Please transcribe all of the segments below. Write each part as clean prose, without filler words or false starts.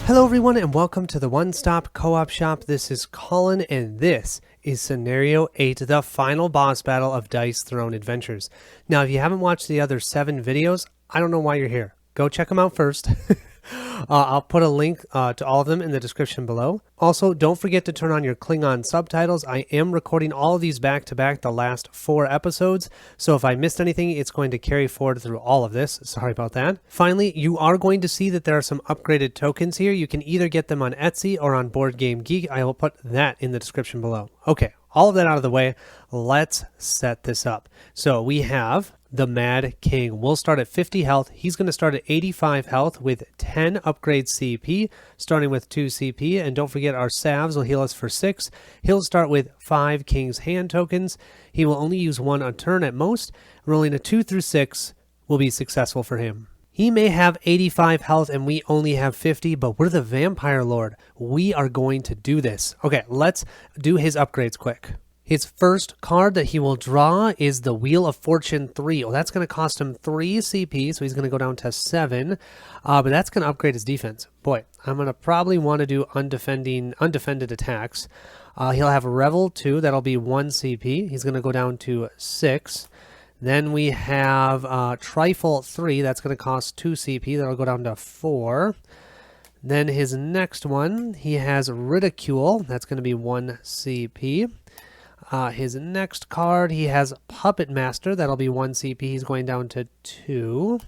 Hello everyone and welcome to the One Stop Co-op Shop. This is Colin and this is Scenario 8, the final boss battle of Dice Throne Adventures. Now if you haven't watched the other 7 videos, I don't know why you're here. Go check them out first. I'll put a link to all of them in the description below. Also, don't forget to turn on your Klingon subtitles. I am recording all of these back to back, the last 4 episodes. So if I missed anything, it's going to carry forward through all of this. Sorry about that. Finally, you are going to see that there are some upgraded tokens here. You can either get them on Etsy or on Board Game Geek. I will put that in the description below. Okay, all of that out of the way. Let's set this up. So we have the Mad King. We'll start at 50 health. He's going to start at 85 health with 10 upgrade CP, starting with 2 CP. And don't forget our salves will heal us for 6. He'll start with 5 King's Hand tokens. He will only use 1 a turn at most. Rolling a 2 through 6 will be successful for him. He may have 85 health and we only have 50, but we're the Vampire Lord. We are going to do this. Okay, let's do his upgrades quick. His first card that he will draw is the Wheel of Fortune 3. Oh, that's going to cost him 3 CP, so he's going to go down to 7. But that's going to upgrade his defense. Boy, I'm going to probably want to do undefended attacks. He'll have Revel 2. That'll be 1 CP. He's going to go down to 6. Then we have Trifle 3. That's going to cost 2 CP. That'll go down to 4. Then his next one, he has Ridicule. That's going to be 1 CP. His next card, he has Puppet Master. That'll be 1 CP. He's going down to 2.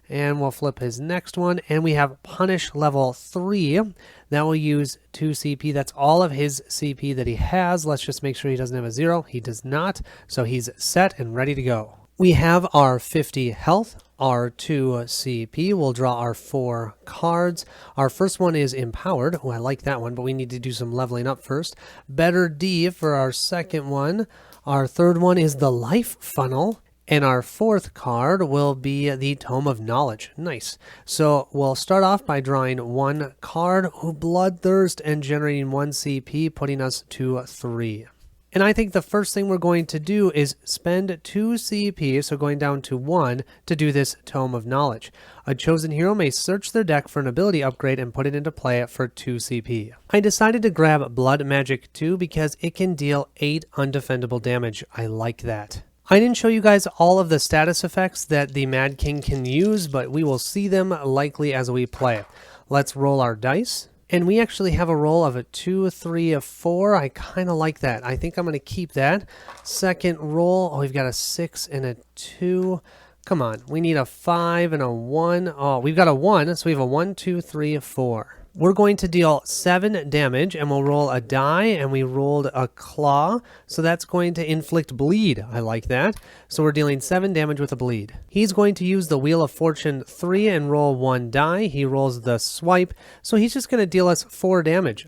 And we'll flip his next one. And we have Punish level 3. That will use 2 CP. That's all of his CP that he has. Let's just make sure he doesn't have a 0. He does not. So he's set and ready to go. We have our 50 health, our 2 CP. We'll draw our 4 cards. Our first one is Empowered. Oh, I like that one, but we need to do some leveling up first. Better D for our second one. Our third one is the Life Funnel. And our 4th card will be the Tome of Knowledge. Nice. So we'll start off by drawing 1 card, Bloodthirst, and generating 1 CP, putting us to 3. And I think the first thing we're going to do is spend 2 CP, so going down to 1, to do this Tome of Knowledge. A chosen hero may search their deck for an ability upgrade and put it into play for 2 CP. I decided to grab Blood Magic 2 because it can deal 8 undefendable damage. I like that. I didn't show you guys all of the status effects that the Mad King can use, but we will see them likely as we play. Let's roll our dice. And we actually have a roll of a 2, 3, a 4. I kind of like that. I think I'm going to keep that. Second roll. Oh, we've got a 6 and a 2. Come on. We need a 5 and a 1. Oh, we've got a 1. So we have a 1, 2, 3, 4. We're going to deal 7 damage, and we'll roll a die, and we rolled a claw, so that's going to inflict bleed. I like that. So we're dealing 7 damage with a bleed. He's going to use the Wheel of Fortune 3 and roll 1 die. He rolls the swipe, so he's just going to deal us 4 damage.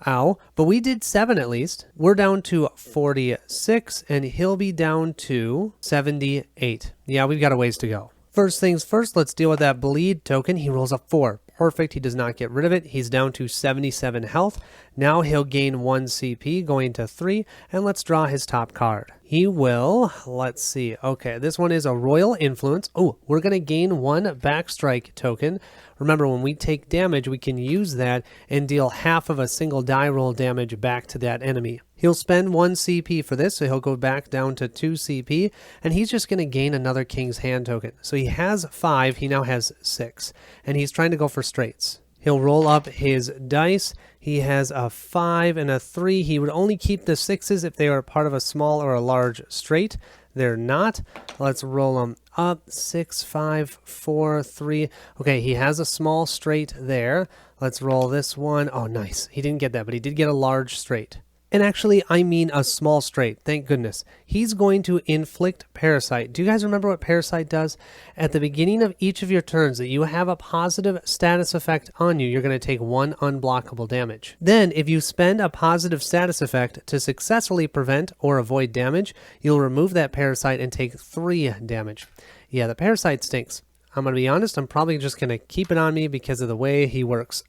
Ow. But we did 7 at least. We're down to 46, and he'll be down to 78. Yeah, we've got a ways to go. First things first, let's deal with that bleed token. He rolls a 4. Perfect. He does not get rid of it. He's down to 77 health. Now he'll gain 1 CP going to 3. And let's draw his top card. He will, let's see. Okay, this one is a Royal Influence. Oh, we're going to gain 1 Backstrike token. Remember, when we take damage, we can use that and deal half of a single die roll damage back to that enemy. He'll spend 1 CP for this, so he'll go back down to 2 CP, and he's just going to gain another King's Hand token. So he has 5, he now has 6, and he's trying to go for straights. He'll roll up his dice. He has a 5 and a 3. He would only keep the 6s if they were part of a small or a large straight. They're not. Let's roll them up. 6, 5, 4, 3. Okay, he has a small straight there. Let's roll this one. Oh, nice. He didn't get that, but he did get a large straight. And actually, I mean a small straight. Thank goodness. He's going to inflict Parasite. Do you guys remember what Parasite does? At the beginning of each of your turns that you have a positive status effect on you, you're going to take 1 unblockable damage. Then, if you spend a positive status effect to successfully prevent or avoid damage, you'll remove that Parasite and take 3 damage. Yeah, the Parasite stinks. I'm going to be honest, I'm probably just going to keep it on me because of the way he works.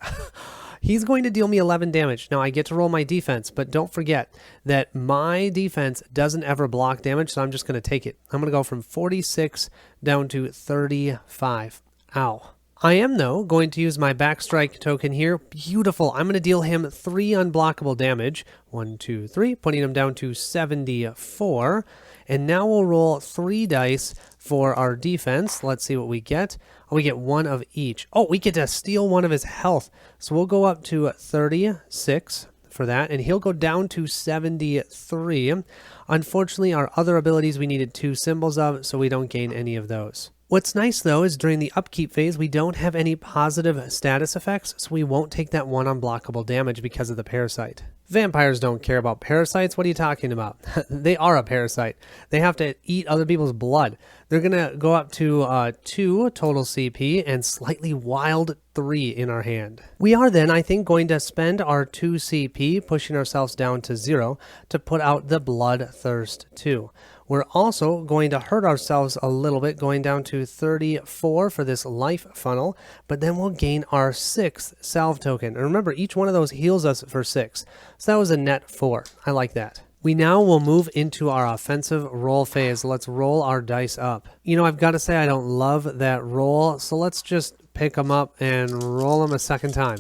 He's going to deal me 11 damage. Now, I get to roll my defense, but don't forget that my defense doesn't ever block damage, so I'm just going to take it. I'm going to go from 46 down to 35. Ow. I am, though, going to use my backstrike token here. Beautiful. I'm going to deal him 3 unblockable damage. 1, 2, 3, putting him down to 74. And now we'll roll 3 dice for our defense. Let's see what we get. Oh, we get 1 of each. Oh, we get to steal 1 of his health. So we'll go up to 36 for that, and he'll go down to 73. Unfortunately, our other abilities we needed 2 symbols of, so we don't gain any of those. What's nice, though, is during the upkeep phase, we don't have any positive status effects, so we won't take that 1 unblockable damage because of the parasite. Vampires don't care about parasites. What are you talking about? They are a parasite. They have to eat other people's blood. They're going to go up to 2 total CP and slightly wild 3 in our hand. We are then, I think, going to spend our 2 CP, pushing ourselves down to 0, to put out the Bloodthirst 2. We're also going to hurt ourselves a little bit, going down to 34 for this life funnel, but then we'll gain our 6th salve token. And remember, each one of those heals us for 6. So that was a net 4. I like that. We now will move into our offensive roll phase. Let's roll our dice up. You know, I've got to say I don't love that roll, so let's just pick them up and roll them a second time.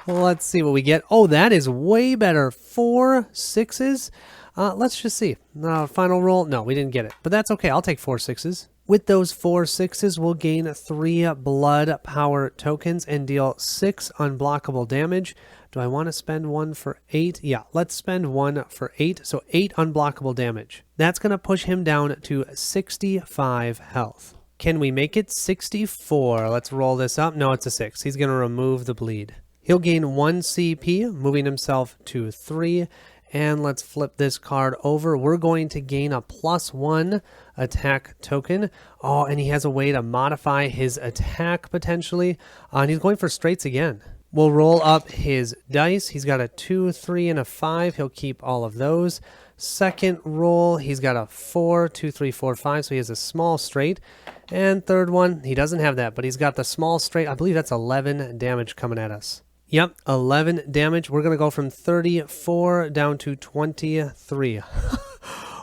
Let's see what we get. Oh, that is way better. 4 6s. Let's just see. Final roll. No, we didn't get it, but that's okay. I'll take 4 6s. With those 4 6s, we'll gain 3 blood power tokens and deal 6 unblockable damage. Do I want to spend 1 for 8? Yeah, let's spend 1 for 8. So 8 unblockable damage. That's going to push him down to 65 health. Can we make it 64? Let's roll this up. No, it's a 6. He's going to remove the bleed. He'll gain 1 CP, moving himself to 3. And let's flip this card over. We're going to gain a +1 attack token. Oh, and he has a way to modify his attack potentially. And he's going for straights again. We'll roll up his dice. He's got a 2, 3, and a 5. He'll keep all of those. Second roll, he's got a 4, 2, 3, 4, 5. So he has a small straight. And third one, he doesn't have that, but he's got the small straight. I believe that's 11 damage coming at us. Yep, 11 damage. We're going to go from 34 down to 23.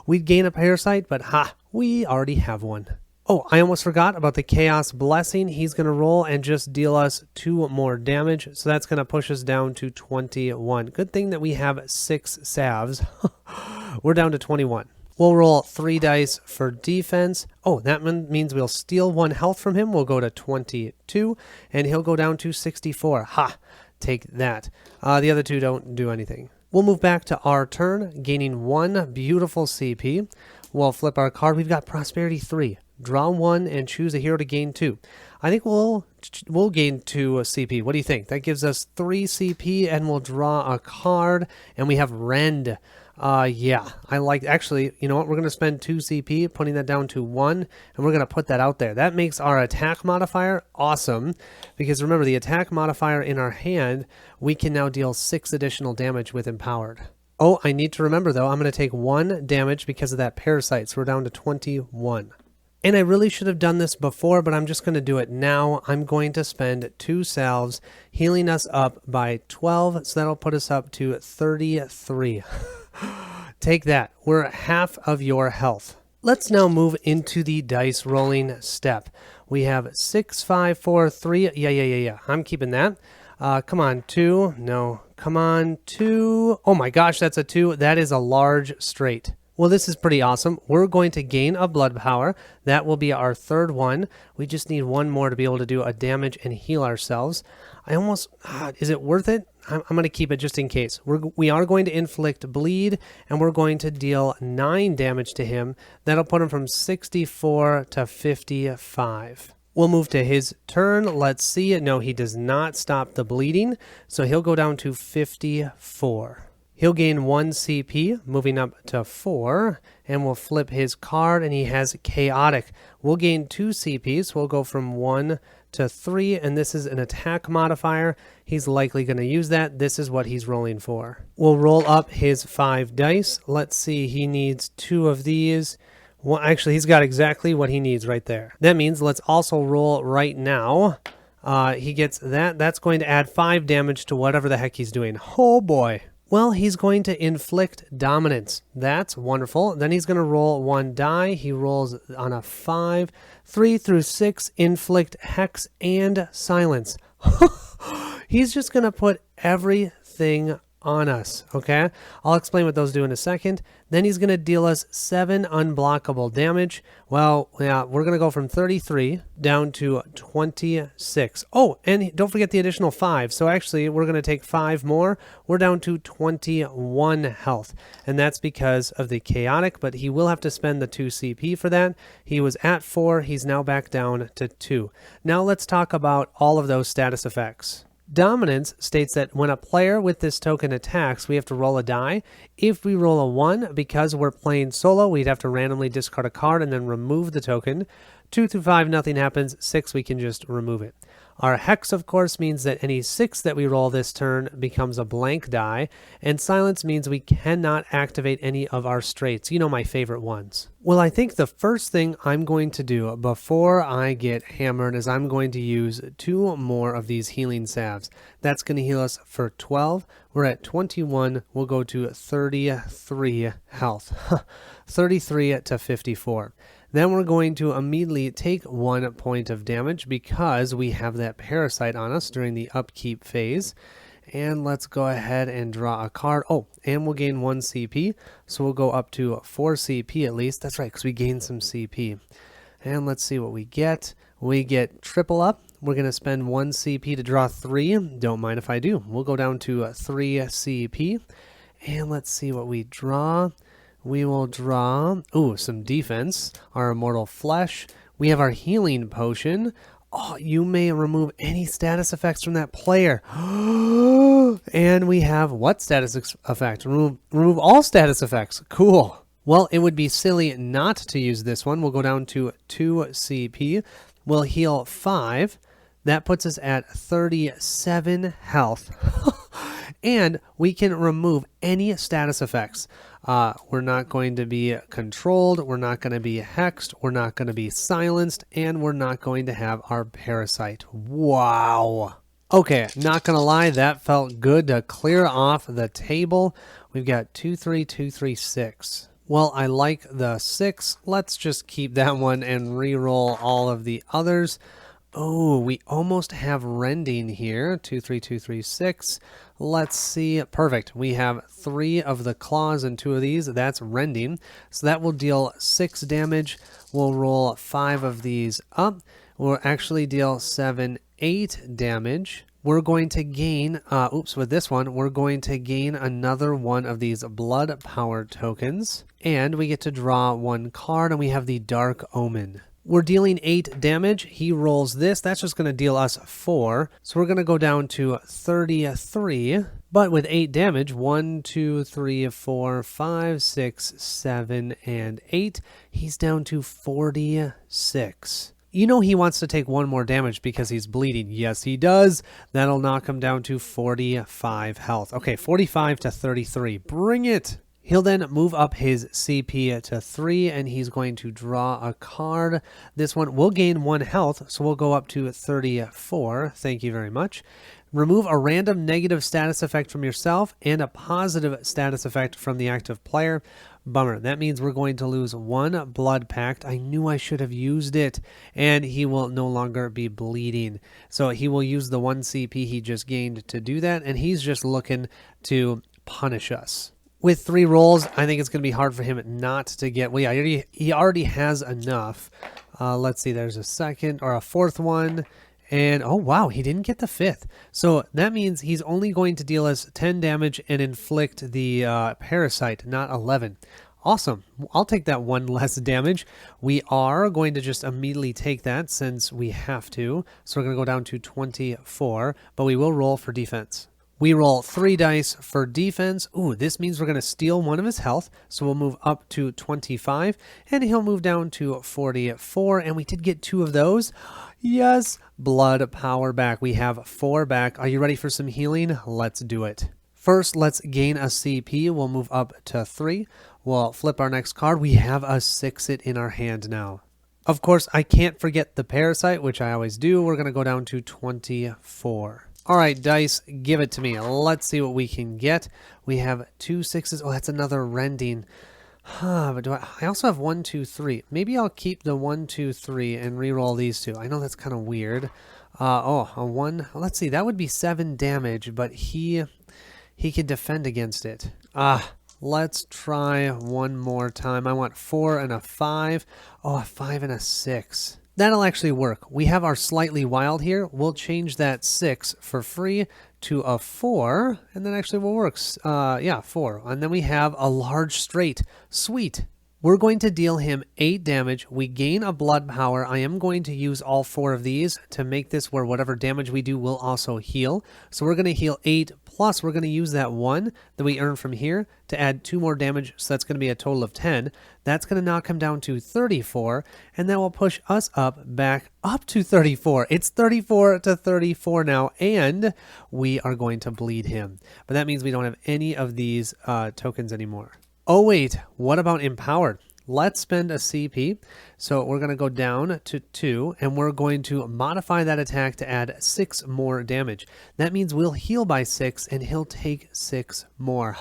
We'd gain a parasite, but we already have one. Oh, I almost forgot about the Chaos Blessing. He's going to roll and just deal us 2 more damage. So that's going to push us down to 21. Good thing that we have 6 salves. We're down to 21. We'll roll 3 dice for defense. Oh, that means we'll steal 1 health from him. We'll go to 22, and he'll go down to 64. Take that. The other 2 don't do anything. We'll move back to our turn, gaining 1 beautiful CP. We'll flip our card. We've got Prosperity 3. Draw 1 and choose a hero to gain 2. I think we'll gain 2 CP. What do you think? That gives us 3 CP, and we'll draw a card, and we have Rend. Yeah, I like, actually, you know what? We're going to spend 2 CP, putting that down to 1, and we're going to put that out there. That makes our attack modifier awesome, because remember, the attack modifier in our hand, we can now deal 6 additional damage with Empowered. Oh, I need to remember, though, I'm going to take 1 damage because of that parasite, so we're down to 21. And I really should have done this before, but I'm just going to do it now. I'm going to spend 2 salves, healing us up by 12, so that'll put us up to 33. Take that. We're at half of your health. Let's now move into the dice rolling step. We have 6, 5, 4, 3. Yeah. I'm keeping that. Come on, 2. No. Come on, 2. Oh my gosh, that's a 2. That is a large straight. Well, this is pretty awesome. We're going to gain a blood power. That will be our 3rd one. We just need 1 more to be able to do a damage and heal ourselves. Is it worth it? I'm going to keep it just in case. We are going to inflict bleed, and we're going to deal 9 damage to him. That'll put him from 64 to 55. We'll move to his turn. Let's see it. No, he does not stop the bleeding, so he'll go down to 54. He'll gain 1 CP, moving up to 4, and we'll flip his card, and he has Chaotic. We'll gain 2 CP, so we'll go from 1 to 3, and this is an attack modifier. He's likely going to use that. This is what he's rolling for. We'll roll up his 5 dice. Let's see, he needs 2 of these. Well, actually, he's got exactly what he needs right there. That means let's also roll right now. He gets that. That's going to add 5 damage to whatever the heck he's doing. Oh boy. Well, he's going to inflict dominance. That's wonderful. Then he's going to roll one die. He rolls on a 5. 3 through 6, inflict hex and silence. He's just going to put everything on us, okay? I'll explain what those do in a second. Then he's going to deal us 7 unblockable damage. Well, yeah, we're going to go from 33 down to 26. Oh, and don't forget the additional 5. So actually, we're going to take 5 more. We're down to 21 health. And that's because of the chaotic, but he will have to spend the 2 CP for that. He was at 4. He's now back down to 2. Now let's talk about all of those status effects. Dominance states that when a player with this token attacks, we have to roll a die. If we roll a 1, because we're playing solo, we'd have to randomly discard a card and then remove the token. 2 through 5, nothing happens. 6, we can just remove it. Our hex, of course, means that any 6 that we roll this turn becomes a blank die, and silence means we cannot activate any of our straights. You know, my favorite ones. Well, I think the first thing I'm going to do before I get hammered is I'm going to use 2 more of these healing salves. That's going to heal us for 12. We're at 21. We'll go to 33 health. 33 to 54. Then we're going to immediately take 1 point of damage because we have that parasite on us during the upkeep phase. And let's go ahead and draw a card. Oh, and we'll gain 1 CP. So we'll go up to 4 CP at least. That's right, because we gained some CP. And let's see what we get. We get triple up. We're going to spend 1 CP to draw 3. Don't mind if I do. We'll go down to 3 CP. And let's see what we draw. We will draw, some defense, our immortal flesh. We have our healing potion. Oh, you may remove any status effects from that player. And we have what status effect? Remove all status effects. Cool. Well, it would be silly not to use this one. We'll go down to 2 CP. We'll heal 5. That puts us at 37 health. And we can remove any status effects. We're not going to be controlled. We're not going to be hexed. We're not going to be silenced. And we're not going to have our parasite. Wow. Okay, not going to lie. That felt good to clear off the table. We've got 2, 3, 2, 3, 6. Well, I like the 6. Let's just keep that one and re-roll all of the others. Oh, we almost have rending here. 2, 3, 2, 3, 6. Let's see. Perfect. We have 3 of the claws and 2 of these. That's rending. So that will deal 6 damage. We'll roll 5 of these up. We'll actually deal 7, 8 damage. We're going to gain, with this one, we're going to gain another one of these blood power tokens. And we get to draw 1 card, and we have the Dark Omen. We're dealing 8 damage. He rolls this. That's just going to deal us 4. So we're going to go down to 33. But with 8 damage, 1, 2, 3, 4, 5, 6, 7, and 8, he's down to 46. You know he wants to take 1 more damage because he's bleeding. Yes, he does. That'll knock him down to 45 health. Okay, 45 to 33. Bring it. He'll then move up his CP to 3, and he's going to draw a card. This one will gain 1 health, so we'll go up to 34. Thank you very much. Remove a random negative status effect from yourself and a positive status effect from the active player. Bummer. That means we're going to lose 1 blood pact. I knew I should have used it. And he will no longer be bleeding. So he will use the 1 CP he just gained to do that, and he's just looking to punish us. With 3 rolls, I think it's going to be hard for him not to get... Well, yeah, he already has enough. Let's see, there's a second or a 4th one. And, oh, wow, he didn't get the 5th. So that means he's only going to deal us 10 damage and inflict the parasite, not 11. Awesome. I'll take that 1 less damage. We are going to just immediately take that since we have to. So we're going to go down to 24, but we will roll for defense. We roll 3 dice for defense. Ooh, this means we're going to steal 1 of his health. So we'll move up to 25, and he'll move down to 44. And we did get 2 of those. Yes, blood power back. We have 4 back. Are you ready for some healing? Let's do it. First, let's gain a CP. We'll move up to 3. We'll flip our next card. We have a 6-it in our hand now. Of course, I can't forget the parasite, which I always do. We're going to go down to 24. All right, dice, give it to me. Let's see what we can get. We have 2 6s. Oh, that's another rending. But I also have 1, 2, 3. Maybe I'll keep the 1, 2, 3 and reroll these two. I know that's kind of weird. A 1. Let's see. That would be 7 damage, but he can defend against it. Let's try one more time. I want 4 and a 5. Oh, a 5 and a 6. That'll actually work. We have our slightly wild here. We'll change that 6 for free to a 4, and then actually will work. 4. And then we have a large straight. Sweet. We're going to deal him 8 damage. We gain a blood power. I am going to use all 4 of these to make this where whatever damage we do will also heal. So we're going to heal 8, plus we're going to use that 1 that we earn from here to add 2 more damage. So that's going to be a total of 10. That's going to knock him down to 34, and that will push us back up to 34. It's 34 to 34 now, and we are going to bleed him. But that means we don't have any of these tokens anymore. Oh wait, what about empowered? Let's spend a CP. So we're going to go down to 2, and we're going to modify that attack to add 6 more damage. That means we'll heal by 6, and he'll take 6 more.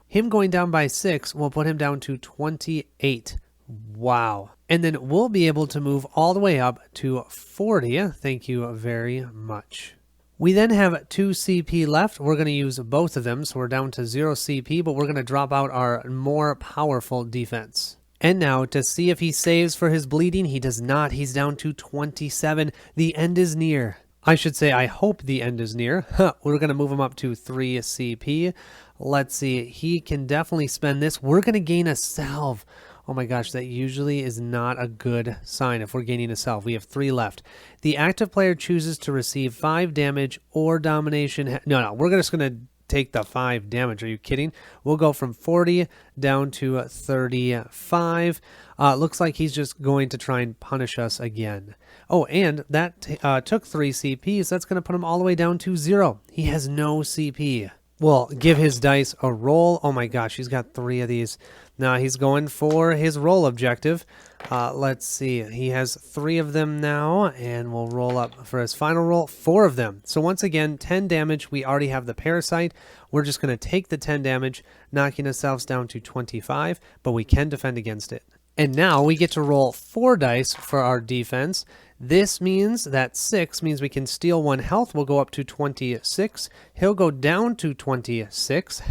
Him going down by 6 will put him down to 28. Wow. And then we'll be able to move all the way up to 40. Thank you very much. We then have 2 CP left. We're going to use both of them, so we're down to 0 CP, but we're going to drop out our more powerful defense. And now, to see if he saves for his bleeding, he does not. He's down to 27. The end is near. I should say, I hope the end is near. We're going to move him up to 3 CP. Let's see. He can definitely spend this. We're going to gain a salve. Oh my gosh, that usually is not a good sign if we're gaining a salve. We have 3 left. The active player chooses to receive 5 damage or domination. No, we're just going to take the 5 damage. Are you kidding? We'll go from 40 down to 35. Looks like he's just going to try and punish us again. Oh, and that took 3 CPs. That's going to put him all the way down to 0. He has no CP. We'll give his dice a roll. Oh my gosh, he's got 3 of these. Now he's going for his roll objective. Let's see. He has 3 of them now, and we'll roll up for his final roll, 4 of them. So once again, 10 damage. We already have the parasite. We're just going to take the 10 damage, knocking ourselves down to 25, but we can defend against it. And now we get to roll 4 dice for our defense. This means that 6 means we can steal 1 health. We'll go up to 26. He'll go down to 26.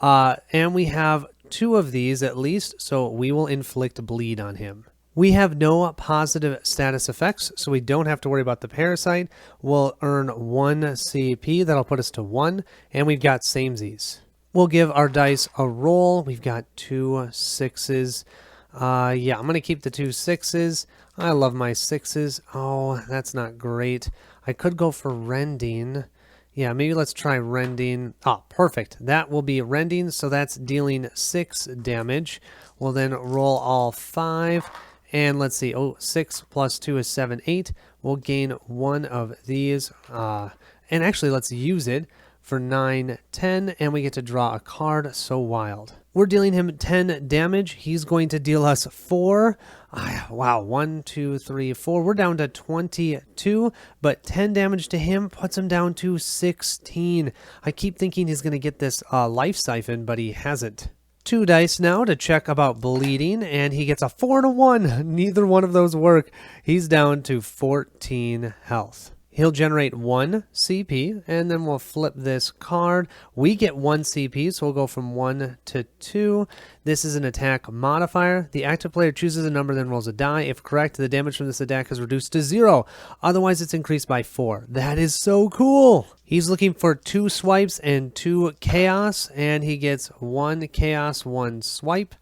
And we have 2 of these at least, so we will inflict bleed on him. We have no positive status effects, so we don't have to worry about the parasite. We'll earn 1 CP. That'll put us to 1, and we've got samesies. We'll give our dice a roll. We've got 2 6s. I'm going to keep the 2 6s. I love my 6s. Oh, that's not great. I could go for rending. Yeah, maybe let's try rending. Ah, perfect. That will be rending, so that's dealing 6 damage. We'll then roll all 5. And let's see. Oh, 6 plus 2 is 7, 8. We'll gain 1 of these. And actually, let's use it for 9, 10, and we get to draw a card. So wild. We're dealing him 10 damage. He's going to deal us 4. Wow, 1, 2, 3, 4. We're down to 22, but 10 damage to him puts him down to 16. I keep thinking he's going to get this life siphon, but he hasn't. 2 dice now to check about bleeding, and he gets a 4 and a 1. Neither one of those work. He's down to 14 health. He'll generate 1 CP, and then we'll flip this card. We get 1 CP, so we'll go from 1 to 2. This is an attack modifier. The active player chooses a number, then rolls a die. If correct, the damage from this attack is reduced to 0. Otherwise, it's increased by 4. That is so cool. He's looking for 2 swipes and 2 chaos, and he gets 1 chaos, 1 swipe.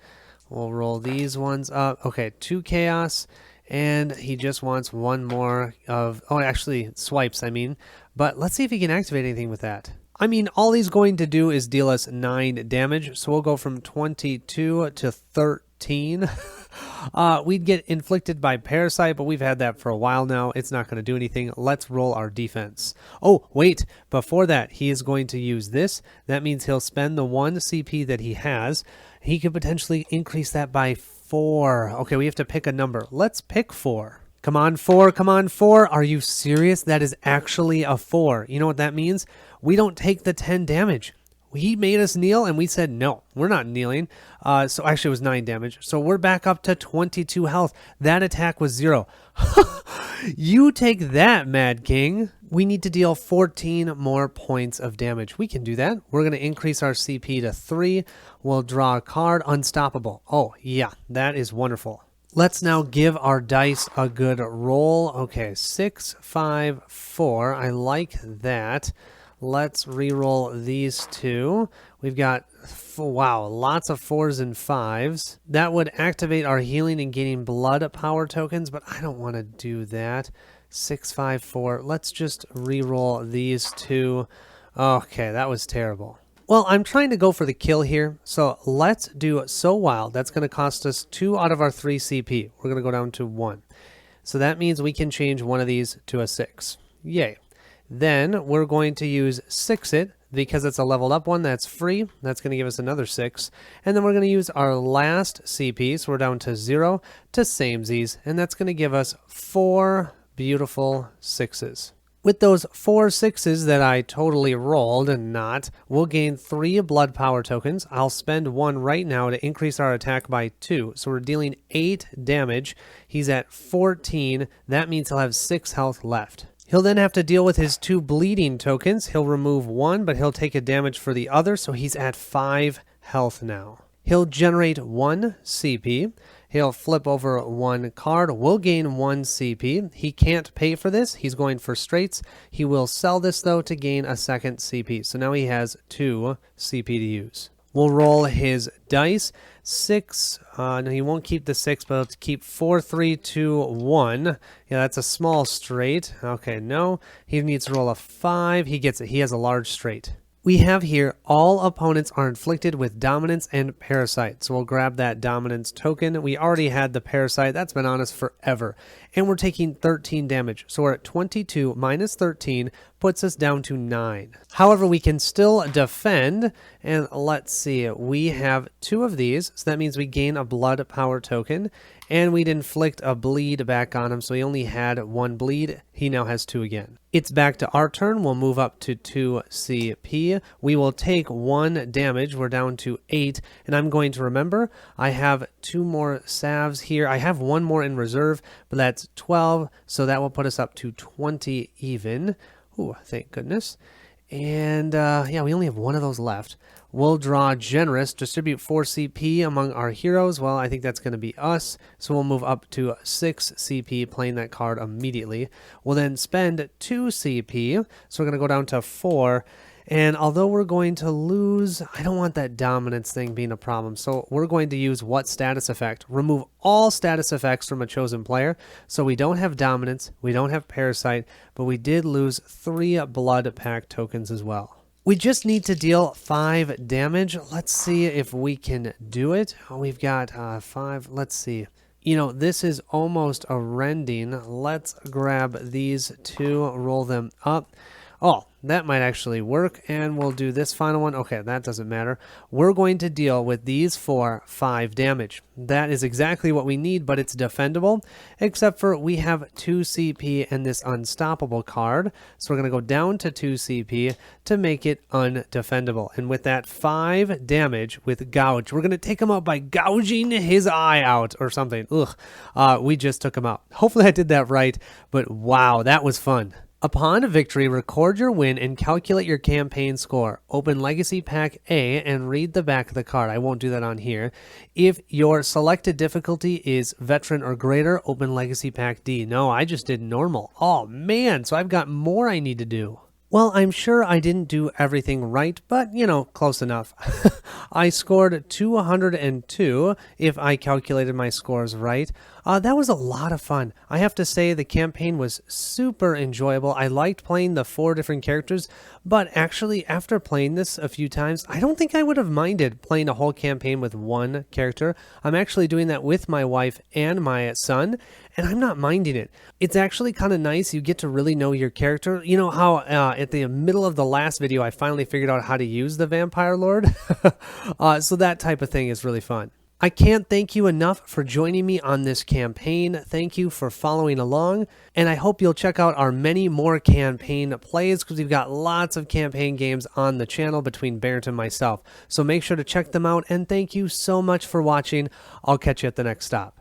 We'll roll these ones up. Okay, 2 chaos. And he just wants 1 more of, swipes, But let's see if he can activate anything with that. All he's going to do is deal us 9 damage. So we'll go from 22 to 13. We'd get inflicted by parasite, but we've had that for a while now. It's not going to do anything. Let's roll our defense. Oh, wait. Before that, he is going to use this. That means he'll spend the 1 CP that he has. He could potentially increase that by 4. Okay, we have to pick a number. Let's pick 4. Come on, 4. Come on, 4. Are you serious? That is actually a 4. You know what that means? We don't take the 10 damage. He made us kneel, and we said, no, we're not kneeling. So actually, it was 9 damage. So we're back up to 22 health. That attack was 0. You take that, Mad King. We need to deal 14 more points of damage. We can do that. We're going to increase our CP to 3. We'll draw a card. Unstoppable. Oh, yeah, that is wonderful. Let's now give our dice a good roll. Okay, 6, 5, 4. I like that. Let's re-roll these 2. We've got, wow, lots of 4s and 5s. That would activate our healing and gaining blood power tokens, but I don't want to do that. 6, 5, 4. Let's just re-roll these 2. Okay, that was terrible. Well, I'm trying to go for the kill here, so let's do So Wild. That's going to cost us 2 out of our 3 CP. We're going to go down to 1. So that means we can change one of these to a 6. Yay. Then we're going to use 6-It, because it's a leveled up one that's free. That's going to give us another 6. And then we're going to use our last CP, so we're down to 0, to Samesies, and that's going to give us 4 beautiful 6s. With those 4 6s that I totally rolled and not, we'll gain 3 blood power tokens. I'll spend 1 right now to increase our attack by 2. So we're dealing 8 damage. He's at 14. That means he'll have 6 health left. He'll then have to deal with his 2 bleeding tokens. He'll remove 1, but he'll take a damage for the other, so he's at 5 health now. He'll generate 1 CP. He'll flip over 1 card. We'll gain 1 CP. He can't pay for this. He's going for straights. He will sell this, though, to gain a 2nd CP. So now he has 2 CP to use. We'll roll his dice. 6. No, he won't keep the 6, but he'll keep 4, 3, 2, 1. Yeah, that's a small straight. Okay, no. He needs to roll a 5. He gets it. He has a large straight. We have here, all opponents are inflicted with dominance and parasite. So we'll grab that dominance token. We already had the parasite. That's been on us forever. And we're taking 13 damage. So we're at 22 minus 13 puts us down to 9. However, we can still defend. And let's see, we have 2 of these. So that means we gain a blood power token. And we'd inflict a bleed back on him. So he only had 1 bleed. He now has 2 again. It's back to our turn. We'll move up to 2 CP. We will take 1 damage. We're down to 8. And I'm going to remember, I have 2 more salves here. I have 1 more in reserve, but that's 12. So that will put us up to 20 even. Ooh, thank goodness. And yeah, we only have 1 of those left. We'll draw Generous, distribute 4 CP among our heroes. Well, I think that's going to be us. So we'll move up to 6 CP, playing that card immediately. We'll then spend 2 CP. So we're going to go down to 4. And although we're going to lose, I don't want that dominance thing being a problem. So we're going to use what status effect? Remove all status effects from a chosen player. So we don't have dominance, we don't have parasite, but we did lose 3 blood pack tokens as well. We just need to deal 5 damage. Let's see if we can do it. Oh, we've got 5. Let's see. You know, this is almost a rending. Let's grab these 2, roll them up. Oh, that might actually work, and we'll do this final one. Okay, that doesn't matter. We're going to deal with these 5 damage. That is exactly what we need, but it's defendable, except for we have 2 CP and this unstoppable card. So we're going to go down to 2 CP to make it undefendable. And with that 5 damage with gouge, we're going to take him out by gouging his eye out or something. Ugh, we just took him out. Hopefully I did that right, but wow, that was fun. Upon victory, record your win and calculate your campaign score. Open Legacy Pack A and read the back of the card. I won't do that on here. If your selected difficulty is Veteran or greater, open Legacy Pack D. No, I just did normal. Oh man, so I've got more I need to do. Well, I'm sure I didn't do everything right, but, you know, close enough. I scored 202 if I calculated my scores right. That was a lot of fun. I have to say the campaign was super enjoyable. I liked playing the 4 different characters, but actually after playing this a few times, I don't think I would have minded playing a whole campaign with 1 character. I'm actually doing that with my wife and my son, and I'm not minding it. It's actually kind of nice. You get to really know your character. You know how at the middle of the last video, I finally figured out how to use the Vampire Lord? So that type of thing is really fun. I can't thank you enough for joining me on this campaign. Thank you for following along, and I hope you'll check out our many more campaign plays because we've got lots of campaign games on the channel between Barrett and myself. So make sure to check them out, and thank you so much for watching. I'll catch you at the next stop.